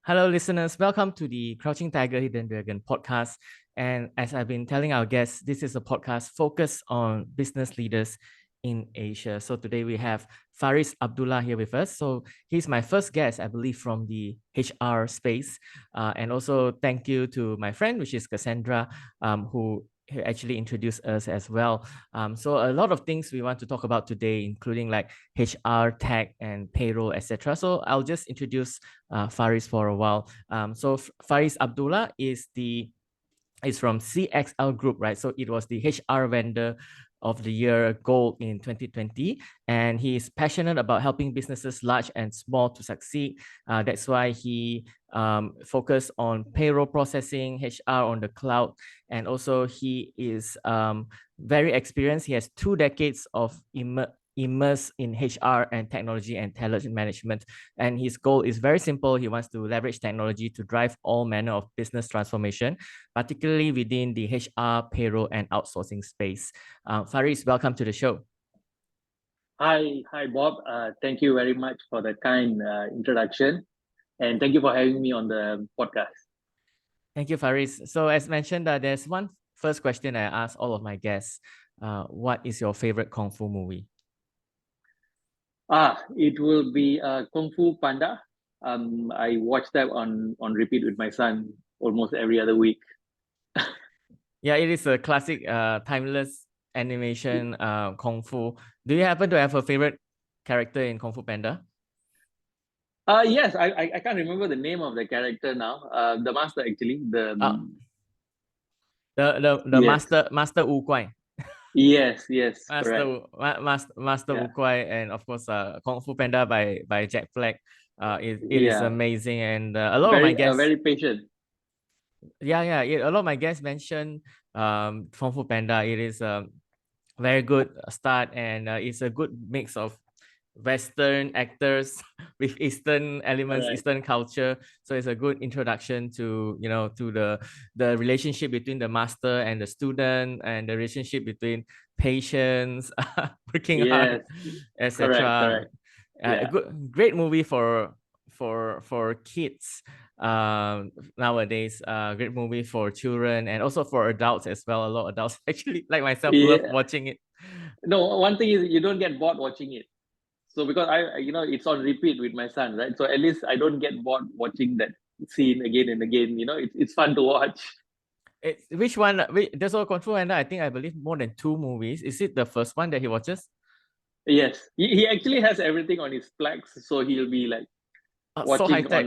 Hello, listeners. Welcome to the Crouching Tiger, Hidden Dragon podcast. And as I've been telling our guests, this is a podcast focused on business leaders in Asia. So today we have Fariz Abdullah here with us. So he's my first guest, I believe, from the HR space. And also thank you to my friend, which is Cassandra, who actually introduced us as well. So a lot of things we want to talk about today, including like HR, tech, and payroll, etc. So I'll just introduce Fariz for a while. So Fariz Abdullah is from CXL Group, right? So it was the HR vendor of the year gold in 2020, and he is passionate about helping businesses large and small to succeed. That's why he focused on payroll processing, HR on the cloud, and also he is very experienced. He has 2 decades of immersed in HR and technology and talent management. And his goal is very simple. He wants to leverage technology to drive all manner of business transformation, particularly within the HR, payroll, and outsourcing space. Fariz, welcome to the show. Hi, Bob. Thank you very much for the kind introduction, and thank you for having me on the podcast. Thank you, Fariz. So as mentioned, there's one first question I ask all of my guests. What is your favorite Kung Fu movie? It will be Kung Fu Panda. I watch that on repeat with my son almost every other week. Yeah, it is a classic, timeless animation, Kung Fu. Do you happen to have a favorite character in Kung Fu Panda? Yes, I can't remember the name of the character now. The master actually. The Yes. Master Wu Guai. Yes, correct. Master Wu Yeah. Guai, and of course, Kung Fu Panda by Jack Black. It is Yeah. amazing, and a lot of my guests. Very patient. Yeah. A lot of my guests mentioned Kung Fu Panda. It is a very good start, and it's a good mix of Western actors with Eastern elements, Correct. Eastern culture. So it's a good introduction to to the relationship between the master and the student, and the relationship between patients, working hard, Yes. etc. Correct. A Yeah. great movie for kids nowadays. Great movie for children and also for adults as well. A lot of adults actually, like myself, love Yeah. watching it. No, one thing is you don't get bored watching it. So because it's on repeat with my son, right? So at least I don't get bored watching that scene again and again. It's fun to watch. Which one? There's a Kung Fu Panda. I think I believe more than 2 movies. Is it the first one that he watches? Yes, he actually has everything on his Plex, so he'll be like So high watching tech.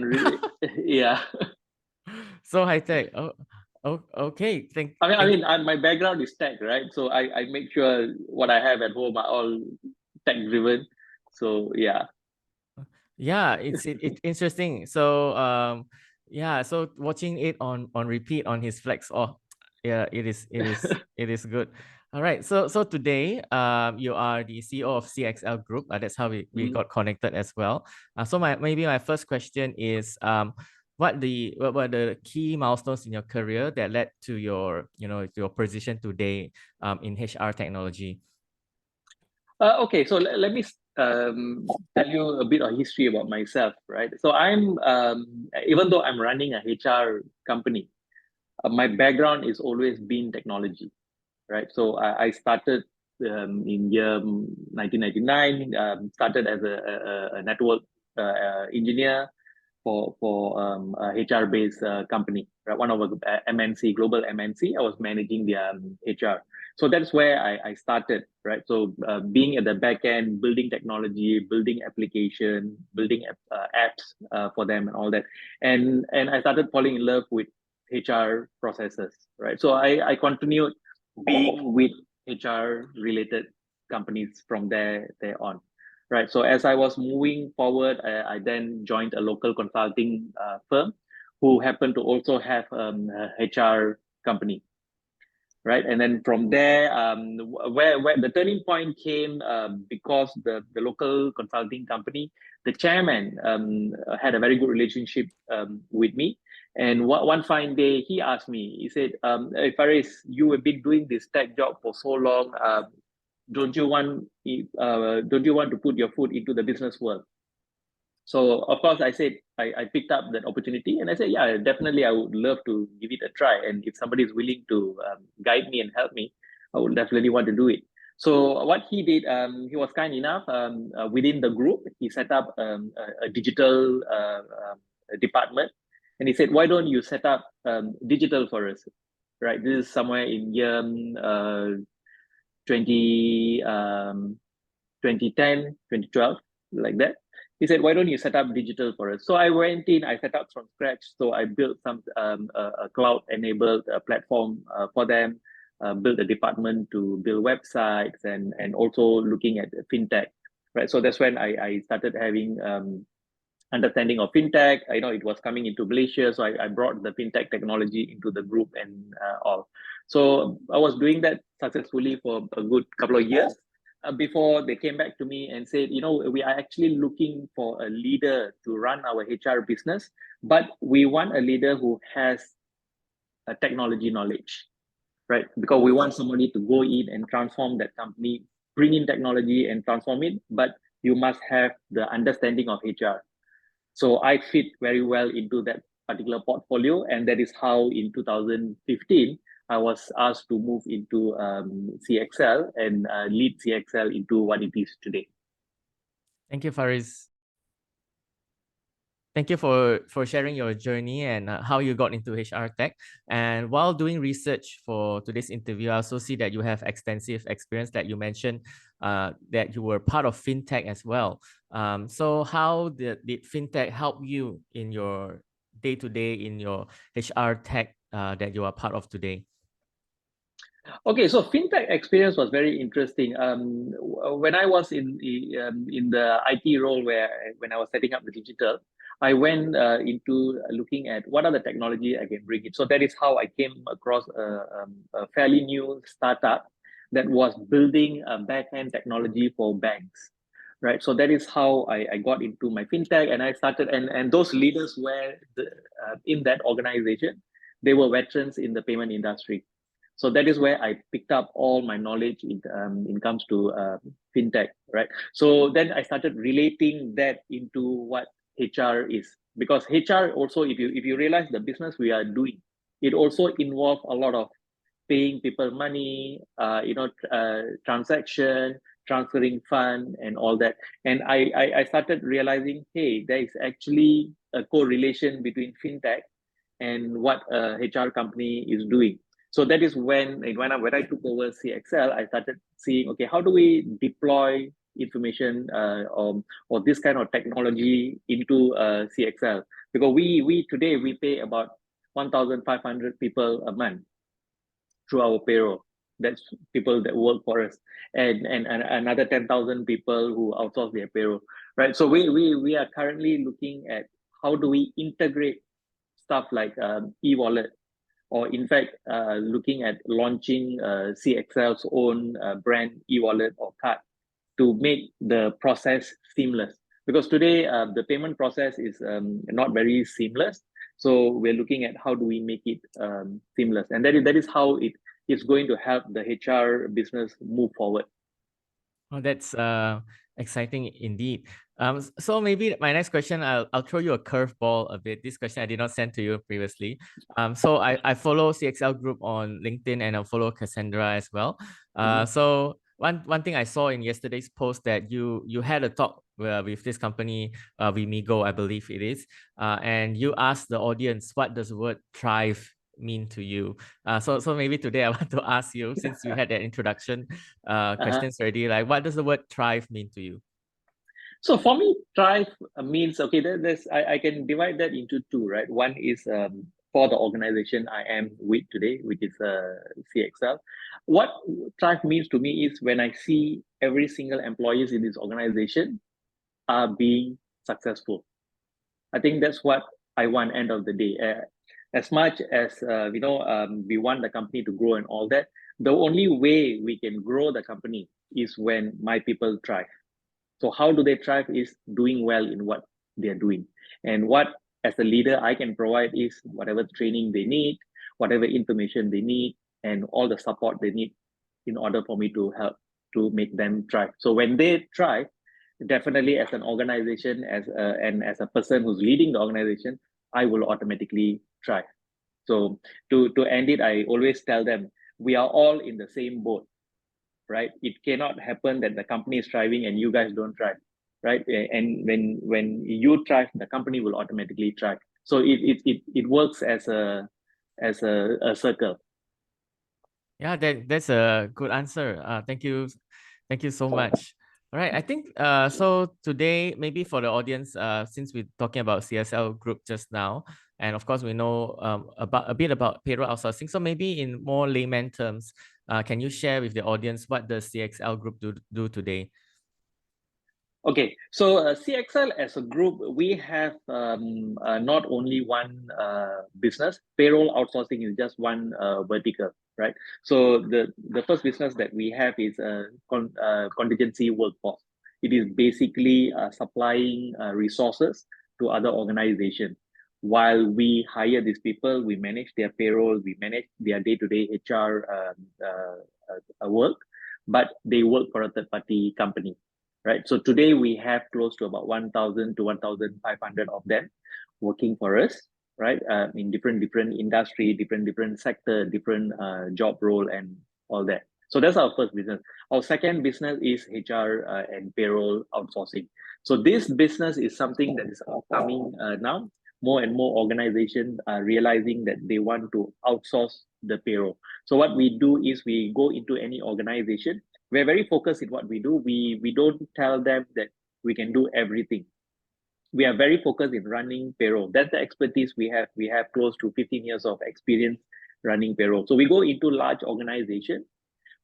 yeah. So high tech. Oh, okay. I Thank you. mean, my background is tech, right? So I make sure what I have at home are all tech driven. So yeah. Yeah, it's interesting. So yeah, so watching it on repeat on his Flex. Oh, yeah, it is good. All right. So today, you are the CEO of CXL Group. That's how we got connected as well. So maybe my first question is what were the key milestones in your career that led to your your position today in HR technology? Okay, so let me tell you a bit of history about myself, right? So I'm even though I'm running a HR company, my background is always been technology, right? So I started in year 1999. Started as a network engineer for a HR based company, right? One of a MNC, global MNC. I was managing their HR. So that's where I started, right? So being at the back end, building technology, building application, building apps for them and all that. And I started falling in love with HR processes, right? So I continued being with HR related companies from there on, right? So as I was moving forward, I then joined a local consulting firm who happened to also have a HR company, right? And then from there, where the turning point came, because the local consulting company, the chairman had a very good relationship with me. And one fine day, he asked me, he said, "Hey, Faris, you have been doing this tech job for so long. Don't you want to put your foot into the business world?" So of course I said, I picked up that opportunity and I said, yeah, definitely I would love to give it a try. And if somebody is willing to guide me and help me, I would definitely want to do it. So what he did, he was kind enough, within the group, he set up a digital department. And he said, why don't you set up digital for us? Right. This is somewhere in year 20, 2010, 2012, like that. He said, why don't you set up digital for us? So I went in, I set up from scratch. So I built some a cloud-enabled platform for them, built a department to build websites and also looking at fintech, right? So that's when I started having understanding of fintech. I know it was coming into Malaysia, so I brought the fintech technology into the group and all. So I was doing that successfully for a good couple of years before they came back to me and said, you know, we are actually looking for a leader to run our HR business, but we want a leader who has a technology knowledge, right? Because we want somebody to go in and transform that company, bring in technology and transform it, but you must have the understanding of HR. So I fit very well into that particular portfolio. And that is how in 2015, I was asked to move into CXL and lead CXL into what it is today. Thank you, Fariz. Thank you for sharing your journey and how you got into HR tech. And while doing research for today's interview, I also see that you have extensive experience that you mentioned that you were part of fintech as well. So how did fintech help you in your day-to-day in your HR tech that you are part of today? Okay, so fintech experience was very interesting. When I was in the IT role, when I was setting up the digital, I went into looking at what are the technology I can bring in. So that is how I came across a fairly new startup that was building a back-end technology for banks, right? So that is how I got into my fintech, and I started. And those leaders were in that organization. They were veterans in the payment industry. So that is where I picked up all my knowledge in comes to fintech, right? So then I started relating that into what HR is, because HR also, if you realize the business we are doing, it also involves a lot of paying people money, transaction, transferring fund, and all that. And I started realizing, hey, there is actually a correlation between fintech and what a HR company is doing. So that is when I took over CXL, I started seeing, okay, how do we deploy information or this kind of technology into CXL? Because we today we pay about 1,500 people a month through our payroll. That's people that work for us, and another 10,000 people who outsource their payroll, right? So we are currently looking at how do we integrate stuff like e-wallet, or in fact, looking at launching CXL's own brand e-wallet or card to make the process seamless. Because today, the payment process is not very seamless. So we're looking at how do we make it seamless. And that is how it is going to help the HR business move forward. Oh, that's exciting indeed. So maybe my next question, I'll throw you a curveball a bit. This question I did not send to you previously. So I follow CXL Group on LinkedIn and I follow Cassandra as well. So one thing I saw in yesterday's post that you had a talk with this company, Vimigo, I believe it is, and you asked the audience, what does the word thrive mean to you? So maybe today I want to ask you, since you had that introduction questions already, like what does the word thrive mean to you? So for me, thrive means, okay, I can divide that into two, right? One is for the organization I am with today, which is CXL. What thrive means to me is when I see every single employees in this organization are being successful. I think that's what I want end of the day. As much as we want the company to grow and all that, the only way we can grow the company is when my people thrive. So how do they thrive is doing well in what they're doing. And what, as a leader, I can provide is whatever training they need, whatever information they need, and all the support they need in order for me to help to make them thrive. So when they thrive, definitely as an organization, and as a person who's leading the organization, I will automatically thrive. So to end it, I always tell them we are all in the same boat, right? It cannot happen that the company is thriving and you guys don't thrive, right? And when you thrive, the company will automatically thrive. So it works as a circle. Yeah, that's a good answer. Thank you so much. All right, I think so today maybe for the audience, since we're talking about CSL Group just now, and of course we know about a bit about payroll outsourcing. So maybe in more layman terms, can you share with the audience what does CXL Group do today? Okay, so CXL as a group, we have not only one business. Payroll outsourcing is just one vertical, right? So the first business that we have is contingency workforce. It is basically supplying resources to other organizations. While we hire these people, we manage their payroll, we manage their day-to-day HR work, but they work for a third-party company, right? So today we have close to about 1,000 to 1,500 of them working for us, right? In different industry, different sector, different job role, and all that. So that's our first business. Our second business is HR and payroll outsourcing. So this business is something that is upcoming now. More and more organizations are realizing that they want to outsource the payroll. So what we do is we go into any organization. We're very focused in what we do. We don't tell them that we can do everything. We are very focused in running payroll. That's the expertise we have. We have close to 15 years of experience running payroll. So we go into large organizations,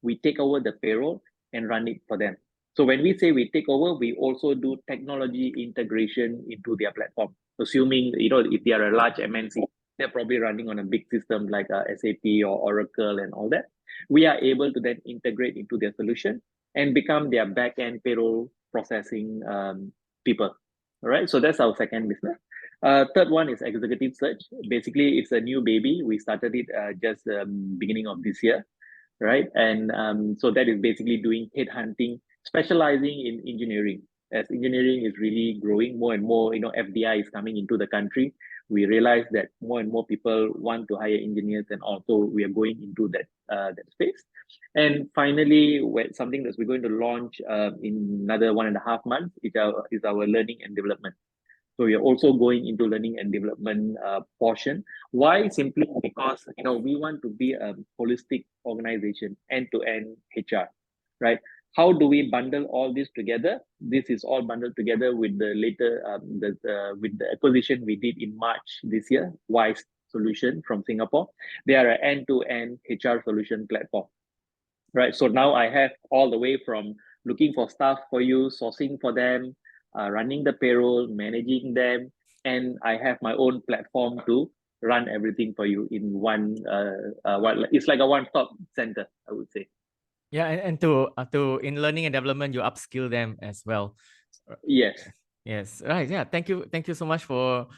we take over the payroll and run it for them. So when we say we take over, we also do technology integration into their platform. Assuming, if they are a large MNC, they're probably running on a big system like SAP or Oracle and all that. We are able to then integrate into their solution and become their back-end payroll processing people. All right, so that's our second business. Third one is executive search. Basically, it's a new baby. We started it just beginning of this year, right? And so that is basically doing headhunting, specializing in engineering. As engineering is really growing more and more, FDI is coming into the country. We realize that more and more people want to hire engineers, and also we are going into that space. And finally, something that we're going to launch in another 1.5 months is our learning and development. So we are also going into learning and development portion. Why? Simply because we want to be a holistic organization, end-to-end HR, right? How do we bundle all this together? This is all bundled together with the with the acquisition we did in March this year, Wise Solution from Singapore. They are an end-to-end HR solution platform, right? So now I have all the way from looking for staff for you, sourcing for them, running the payroll, managing them, and I have my own platform to run everything for you in one. It's like a one-stop center, I would say. Yeah, and to in learning and development, you upskill them as well. Yes. Yes, right. Yeah, thank you so much for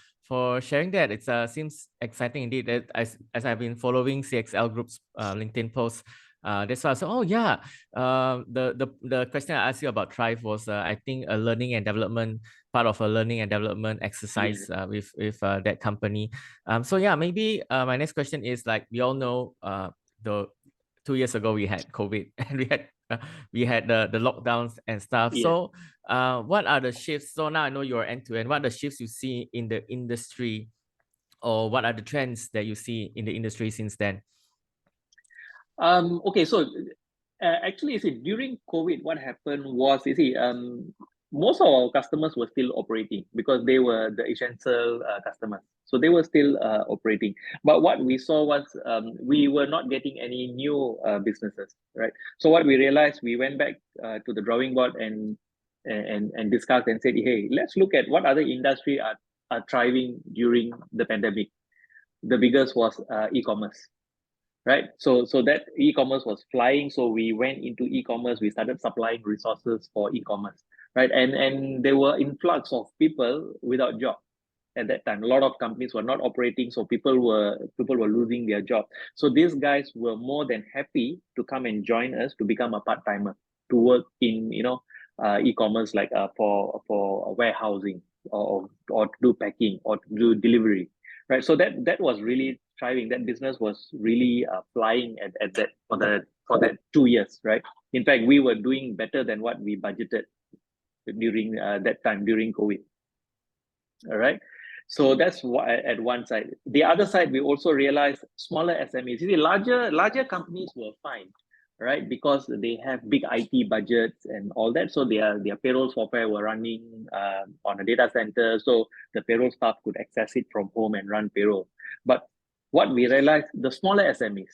sharing that. It seems exciting indeed. That as I've been following CXL Group's LinkedIn posts, that's why I said, oh yeah, the question I asked you about Thrive was I think a learning and development part of a learning and development exercise with that company. So yeah, maybe my next question is, like, we all know the 2 years ago we had COVID and we had the lockdowns and stuff. Yeah. So what are the shifts? So now I know you're end to end. What are the shifts you see in the industry, or what are the trends that you see in the industry since then? Okay, so actually, you see, during COVID, what happened was, most of our customers were still operating because they were the essential customers. So they were still operating. But what we saw was we were not getting any new businesses, right? So what we realized, we went back to the drawing board and discussed and said, hey, let's look at what other industry are thriving during the pandemic. The biggest was e-commerce, right? So that e-commerce was flying. So we went into e-commerce. We started supplying resources for e-commerce, right? And there were influx of people without job at that time. A lot of companies were not operating, so people were losing their job. So these guys were more than happy to come and join us to become a part-timer, to work in e-commerce like for warehousing or to do packing or to do delivery, right? So that was really thriving. That business was really flying at that for that 2 years, right? In fact, we were doing better than what we budgeted during that time during COVID. All right. So that's what at one side. The other side, we also realized smaller SMEs. You see, larger companies were fine, right? Because they have big IT budgets and all that. So their payroll software were running on a data center. So the payroll staff could access it from home and run payroll. But what we realized, the smaller SMEs,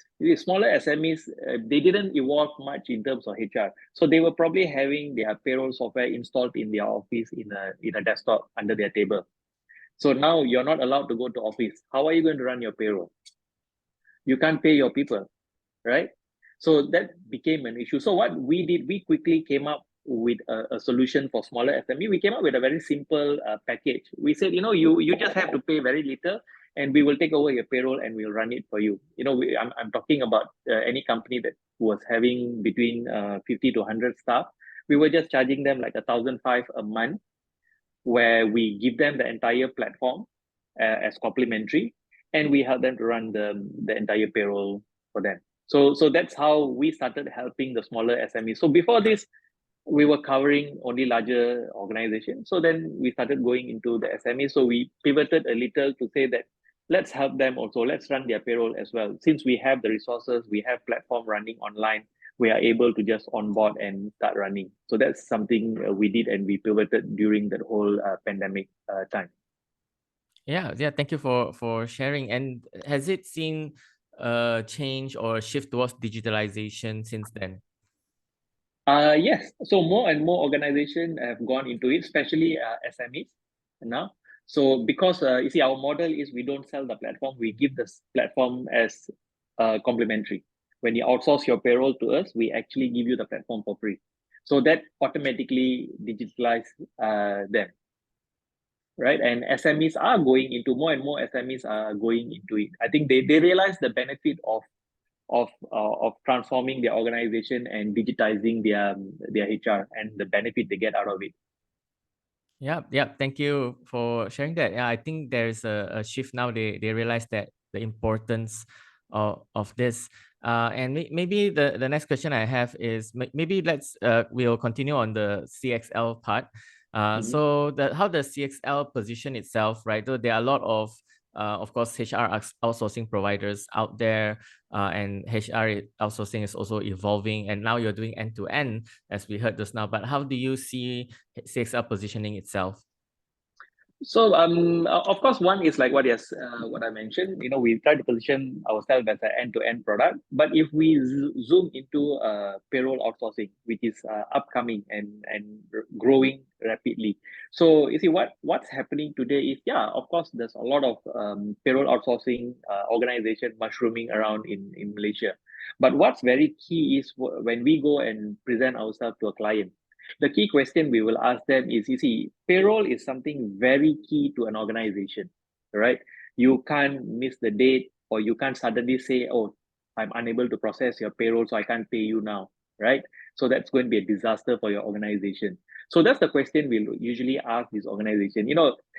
they didn't evolve much in terms of HR. So they were probably having their payroll software installed in their office in a desktop under their table. So now you're not allowed to go to office. How are you going to run your payroll? You can't pay your people, right? So that became an issue. So what we did, we quickly came up with a solution for smaller SME. We came up with a very simple package. We said, you just have to pay very little, and we will take over your payroll and we'll run it for you. I'm talking about any company that was having between 50 to 100 staff. We were just charging them like 1,500 a month, where we give them the entire platform as complimentary, and we help them to run the entire payroll for them. So that's how we started helping the smaller SMEs. So before this, we were covering only larger organizations. So then we started going into the SMEs. So we pivoted a little to say that let's help them also. Let's run their payroll as well. Since we have the resources, we have platform running online, we are able to just onboard and start running. So that's something we did, and we pivoted during that whole pandemic time. Yeah. Thank you for sharing. And has it seen a change or a shift towards digitalization since then? Yes. So more and more organizations have gone into it, especially SMEs now. So because you see, our model is we don't sell the platform; we give the platform as complimentary. When you outsource your payroll to us, we actually give you the platform for free. So that automatically digitalize them, right? And SMEs are going into more and more SMEs are going into it. I think they realize the benefit of transforming their organization and digitizing their HR and the benefit they get out of it. Yeah. Thank you for sharing that. Yeah, I think there's a shift now. They realize that the importance of this. And maybe the next question I have is maybe we'll continue on the CXL part. So how does CXL position itself, right? So there are a lot of course, HR outsourcing providers out there, and HR outsourcing is also evolving. And now you're doing end to end, as we heard just now. But how do you see CXL positioning itself? So of course, one is like what I mentioned. We try to position ourselves as an end-to-end product. But if we zoom into payroll outsourcing, which is upcoming and growing rapidly. So you see what's happening today is, yeah, of course, there's a lot of payroll outsourcing organization mushrooming around in Malaysia. But what's very key is when we go and present ourselves to a client, the key question we will ask them is, you see, payroll is something very key to an organization, right? You can't miss the date, or you can't suddenly say, oh, I'm unable to process your payroll, so I can't pay you now, right? So that's going to be a disaster for your organization. So that's the question we'll usually ask this organization.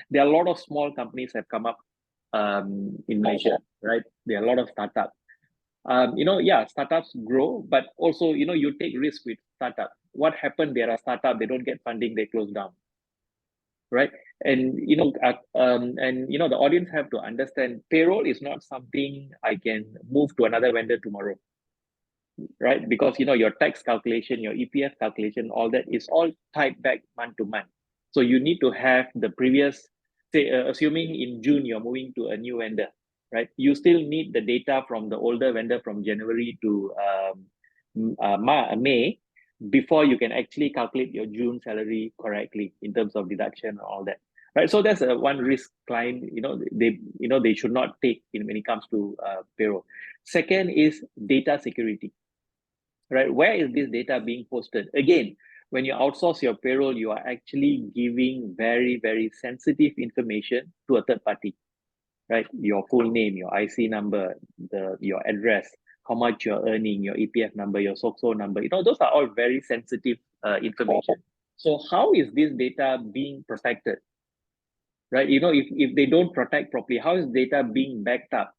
There are a lot of small companies have come up in Malaysia, right? There are a lot of startups. Startups grow, but also, you take risks with startup. What happened? There are startups, they don't get funding, they close down, right? And the audience have to understand payroll is not something I can move to another vendor tomorrow, right? Because your tax calculation, your EPF calculation, all that is all tied back month to month. So you need to have the previous, say, assuming in June you're moving to a new vendor, right? You still need the data from the older vendor from January to May before you can actually calculate your June salary correctly in terms of deduction and all that, right? So that's one risk client, they should not take when it comes to payroll. Second is data security, right? Where is this data being posted? Again, when you outsource your payroll, you are actually giving very, very sensitive information to a third party, right? Your full name, your IC number, your address, how much you're earning, your EPF number, your SOCSO number. Those are all very sensitive information. So how is this data being protected? Right? If they don't protect properly, how is data being backed up?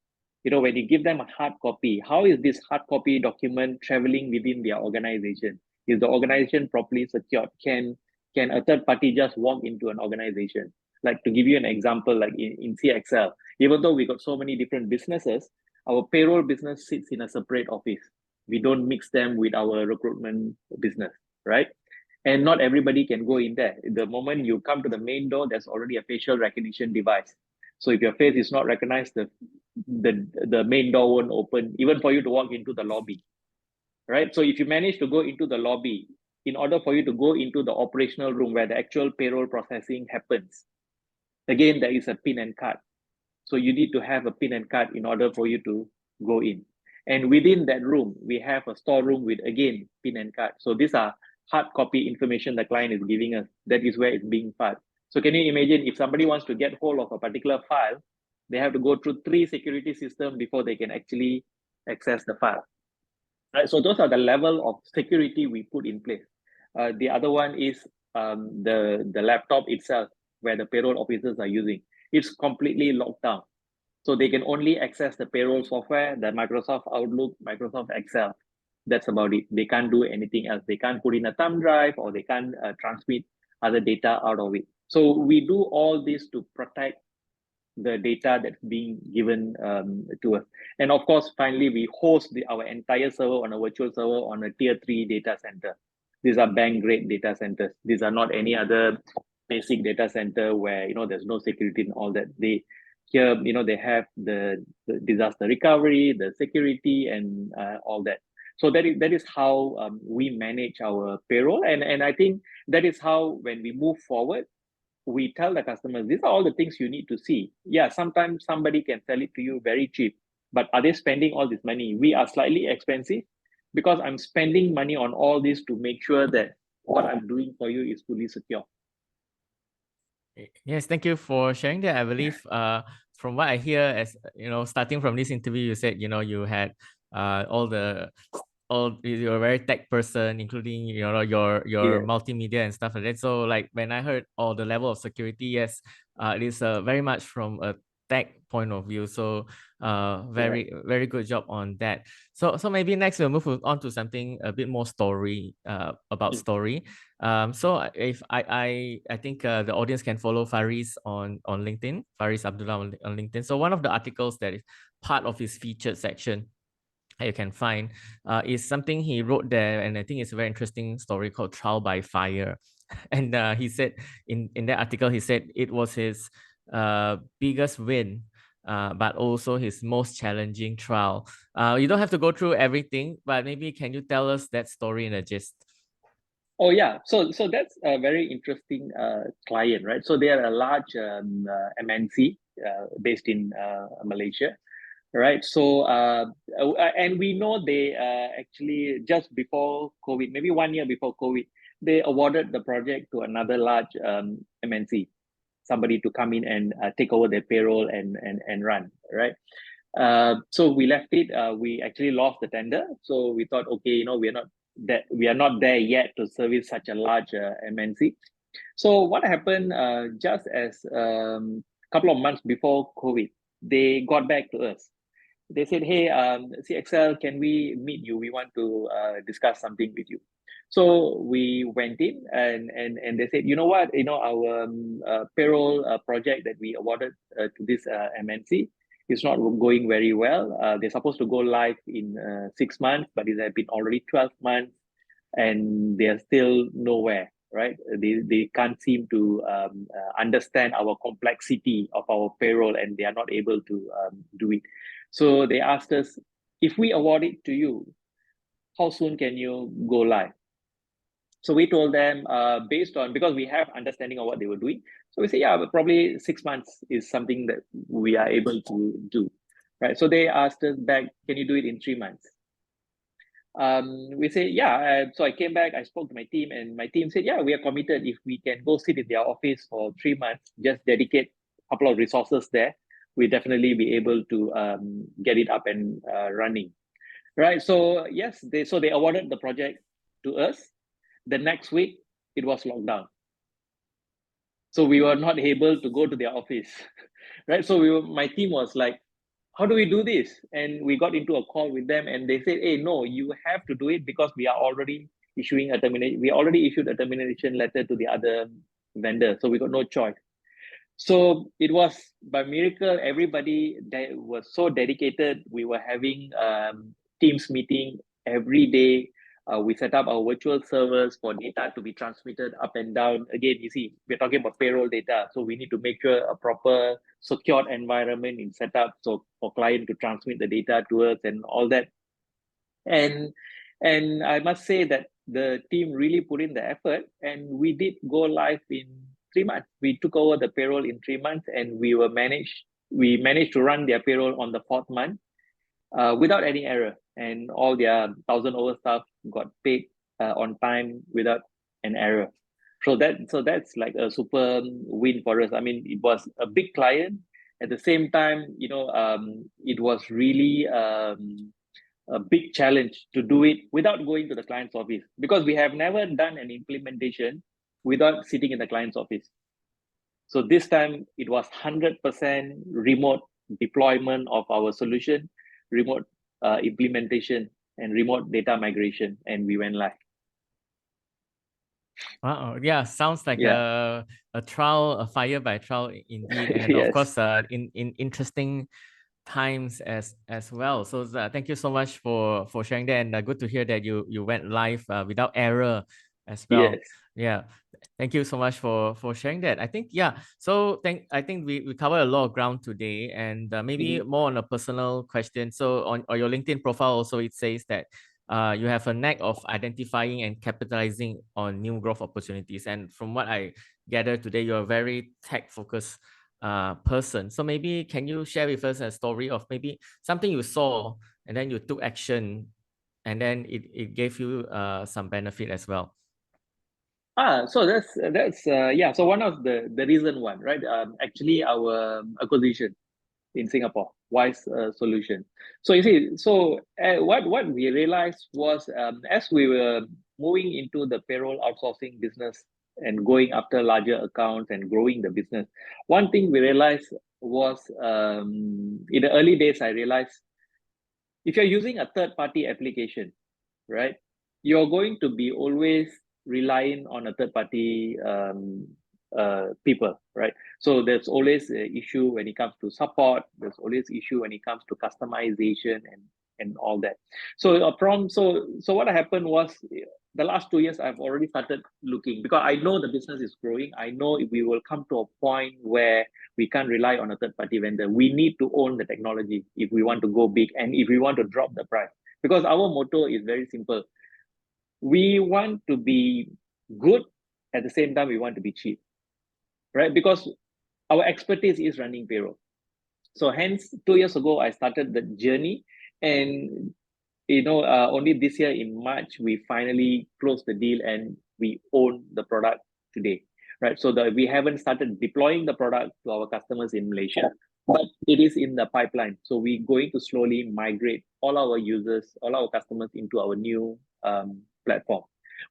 When you give them a hard copy, how is this hard copy document traveling within their organization? Is the organization properly secured? Can a third party just walk into an organization? Like, to give you an example, like in CXL, even though we got so many different businesses, our payroll business sits in a separate office. We don't mix them with our recruitment business, right? And not everybody can go in there. The moment you come to the main door, there's already a facial recognition device. So if your face is not recognized, the main door won't open, even for you to walk into the lobby, right? So if you manage to go into the lobby, in order for you to go into the operational room where the actual payroll processing happens, again, there is a pin and card. So you need to have a pin and card in order for you to go in. And within that room, we have a storeroom with, again, pin and card. So these are hard copy information the client is giving us. That is where it's being filed. So can you imagine if somebody wants to get hold of a particular file, they have to go through 3 security systems before they can actually access the file. Right? So those are the level of security we put in place. The other one is the laptop itself, where the payroll officers are using. It's completely locked down. So they can only access the payroll software, the Microsoft Outlook, Microsoft Excel. That's about it. They can't do anything else. They can't put in a thumb drive, or they can't transmit other data out of it. So we do all this to protect the data that's being given to us. And of course, finally, we host our entire server on a virtual server on a tier 3 data center. These are bank grade data centers. These are not any other basic data center where there's no security and all that. They have the disaster recovery, the security, and all that. So that is how we manage our payroll, and I think that is how, when we move forward, we tell the customers, these are all the things you need to see. Yeah, sometimes somebody can sell it to you very cheap, but are they spending all this money? We are slightly expensive because I'm spending money on all this to make sure that what I'm doing for you is fully secure. Yes, thank you for sharing that. I believe from what I hear, as starting from this interview, you said you had you're a very tech person, including your Yeah. multimedia and stuff like that. So like when I heard all the level of security, yes, it is very much from a tech point of view. So very good job on that. So maybe next we'll move on to something a bit more about story. So if I think the audience can follow Fariz on LinkedIn, Fariz Abdullah on LinkedIn. So one of the articles that is part of his featured section you can find is something he wrote there, and I think it's a very interesting story called Trial by Fire. And he said in that article, he said it was his biggest win, but also his most challenging trial. You don't have to go through everything, but maybe can you tell us that story in a gist? Oh yeah, so that's a very interesting client, right? So they are a large MNC based in Malaysia, right? So and we know they actually, just before COVID, maybe 1 year before COVID, they awarded the project to another large MNC, somebody to come in and take over their payroll and run, right? So we left it. We actually lost the tender. So we thought, okay, we are not there yet to service such a large MNC. So what happened? Just as couple of months before COVID, they got back to us. They said, "Hey, CXL, can we meet you? We want to discuss something with you." So we went in, and they said, "You know what? Our payroll project that we awarded to this MNC is not going very well. They're supposed to go live in 6 months, but it has been already 12 months, and they're still nowhere." Right? They can't seem to understand our complexity of our payroll, and they are not able to do it. So they asked us, if we award it to you, how soon can you go live? So we told them, based on, because we have understanding of what they were doing. So we say, yeah, but probably 6 months is something that we are able to do, right? So they asked us back, can you do it in 3 months? We say, yeah. So I came back, I spoke to my team, and my team said, yeah, we are committed. If we can go sit in their office for 3 months, just dedicate a couple of resources there, we definitely be able to get it up and running, right? So yes, they awarded the project to us. The next week, it was locked down. So we were not able to go to their office, right? So my team was like, how do we do this? And we got into a call with them and they said, hey, no, you have to do it because we are already issuing a termination. We already issued a termination letter to the other vendor. So we got no choice. So it was by miracle, everybody that was so dedicated. We were having Teams meeting every day. We set up our virtual servers for data to be transmitted up and down. Again, you see, we're talking about payroll data. So we need to make sure a proper secured environment is set up so for client to transmit the data to us and all that. And I must say that the team really put in the effort and we did go live in 3 months. We took over the payroll in 3 months and we managed to run their payroll on the 4th month without any error. And all their 1,000 over staff got paid on time without an error. So that's like a super win for us. I mean, it was a big client. At the same time, it was really a big challenge to do it without going to the client's office because we have never done an implementation without sitting in the client's office. So this time it was 100% remote deployment of our solution, remote implementation, and remote data migration, and we went live. Wow, yeah, sounds like Yeah. a trial, a fire by trial indeed, and of Yes. course, in interesting times as well. So thank you so much for sharing that, and good to hear that you went live without error as well. Yes. Yeah, thank you so much for sharing that. I think so I think we covered a lot of ground today, and maybe more on a personal question. So on your LinkedIn profile also it says that you have a knack of identifying and capitalizing on new growth opportunities. And from what I gathered today, you're a very tech focused person. So maybe can you share with us a story of maybe something you saw and then you took action and then it gave you some benefit as well? So that's yeah. So one of the reason one, right? Actually, our acquisition in Singapore, Wise Solution. So you see, so what we realized was as we were moving into the payroll outsourcing business and going after larger accounts and growing the business, one thing we realized was in the early days, I realized if you're using a third-party application, right, you're going to be always relying on a third-party people, right? So there's always an issue when it comes to support. There's always issue when it comes to customization and all that. So so what happened was the last 2 years I've already started looking because I know the business is growing. I know we will come to a point where we can't rely on a third-party vendor. We need to own the technology if we want to go big and if we want to drop the price. Because our motto is very simple. We want to be good, at the same time we want to be cheap, right? Because our expertise is running payroll. So hence 2 years ago I started the journey, and only this year in March we finally closed the deal and we own the product today, right? So that we haven't started deploying the product to our customers in Malaysia, but it is in the pipeline. So we're going to slowly migrate all our users, all our customers into our new platform,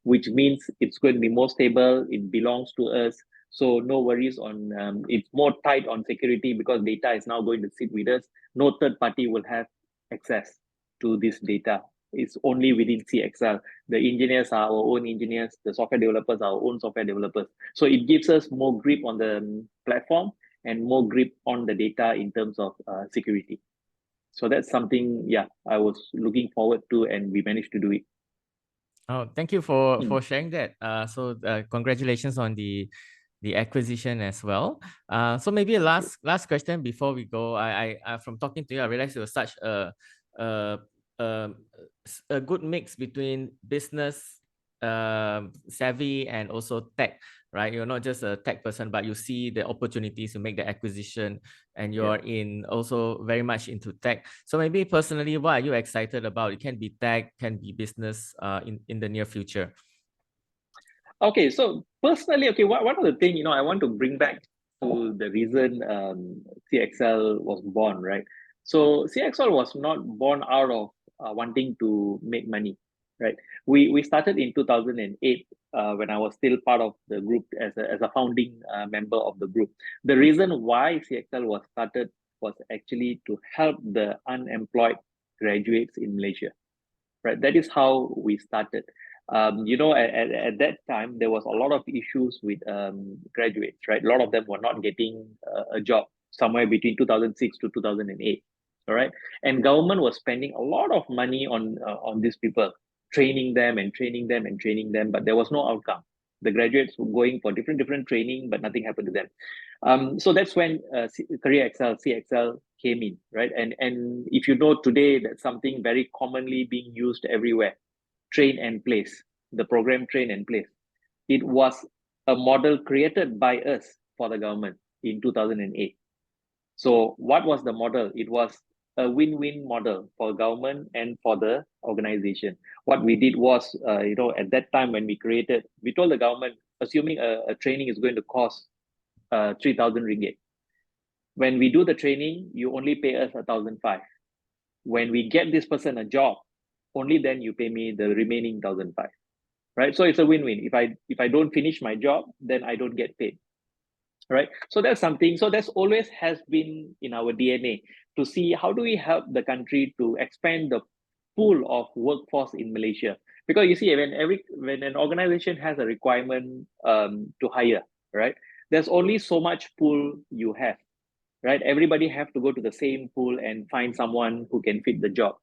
which means it's going to be more stable. It belongs to us. So no worries on it's more tight on security because data is now going to sit with us. No third party will have access to this data. It's only within CXL. The engineers are our own engineers. The software developers are our own software developers. So it gives us more grip on the platform and more grip on the data in terms of security. So that's something, yeah, I was looking forward to, and we managed to do it. Oh, thank you for sharing that. So congratulations on the acquisition as well. So maybe a last question before we go. I from talking to you, I realized it was such a, a good mix between business savvy and also tech, right? You're not just a tech person, but you see the opportunities to make the acquisition, and you're in also very much into tech. So maybe personally, what are you excited about? It can be tech, can be business in the near future. Okay, so personally, okay, one of the things, I want to bring back to the reason CXL was born, right? So CXL was not born out of wanting to make money. right? We started in 2008 when I was still part of the group as a founding member of the group. The reason why CXL was started was actually to help the unemployed graduates in Malaysia, right? That is how we started. At that time, there was a lot of issues with graduates, right? A lot of them were not getting a job somewhere between 2006 to 2008, all right? And government was spending a lot of money on these people, training them and training them and training them, but there was no outcome. The graduates were going for different training, but nothing happened to them. So that's when Career XL, CXL came in, right? And if you know today, that's something very commonly being used everywhere. Train and place, the program Train and Place. It was a model created by us for the government in 2008. So what was the model? It was a win-win model for government and for the organization. What we did was, at that time when we told the government, assuming a training is going to cost 3,000 ringgit. When we do the training, you only pay us 1,500. When we get this person a job, only then you pay me the remaining 1,500. Right? So it's a win-win. If I don't finish my job, then I don't get paid. Right? So that's something. So that's always has been in our DNA to see how do we help the country to expand the pool of workforce in Malaysia. Because you see, when an organization has a requirement to hire, right? There's only so much pool you have, right? Everybody have to go to the same pool and find someone who can fit the job.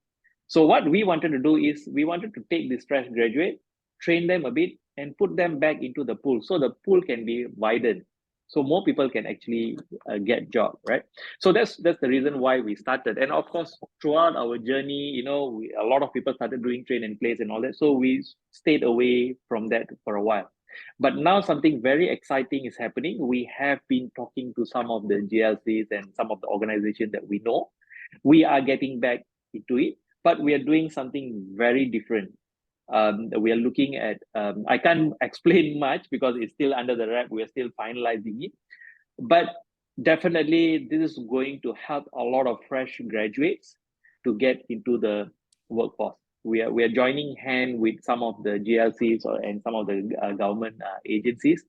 So what we wanted to do is we wanted to take this fresh graduate, train them a bit, and put them back into the pool so the pool can be widened, so more people can actually get job, right? So that's the reason why we started. And of course, throughout our journey, a lot of people started doing Train and Place and all that. So we stayed away from that for a while. But now something very exciting is happening. We have been talking to some of the GLCs and some of the organizations that we know. We are getting back into it, but we are doing something very different. We are looking at, I can't explain much because it's still under the wrap. We are still finalizing it. But definitely, this is going to help a lot of fresh graduates to get into the workforce. We are joining hand with some of the GLCs and some of the government agencies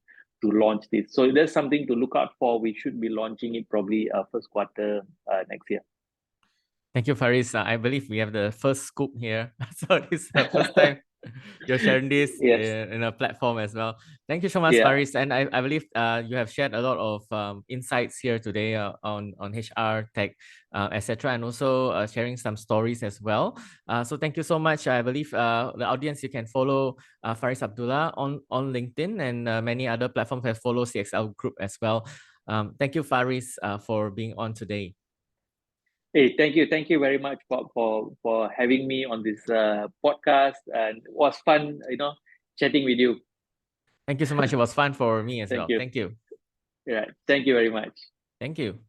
to launch this. So there's something to look out for. We should be launching it probably first quarter next year. Thank you, Fariz. I believe we have the first scoop here. So this is the first time you're sharing this Yes. in a platform as well. Thank you so much, Yeah. Fariz. And I believe you have shared a lot of insights here today on HR, tech, etc., and also sharing some stories as well. So thank you so much. I believe the audience, you can follow Fariz Abdullah on LinkedIn, and many other platforms have followed CXL Group as well. Thank you, Fariz, for being on today. Hey, thank you very much for having me on this podcast, and it was fun, chatting with you. Thank you so much. It was fun for me as Thank well. you. Thank you. Yeah, thank you very much. Thank you.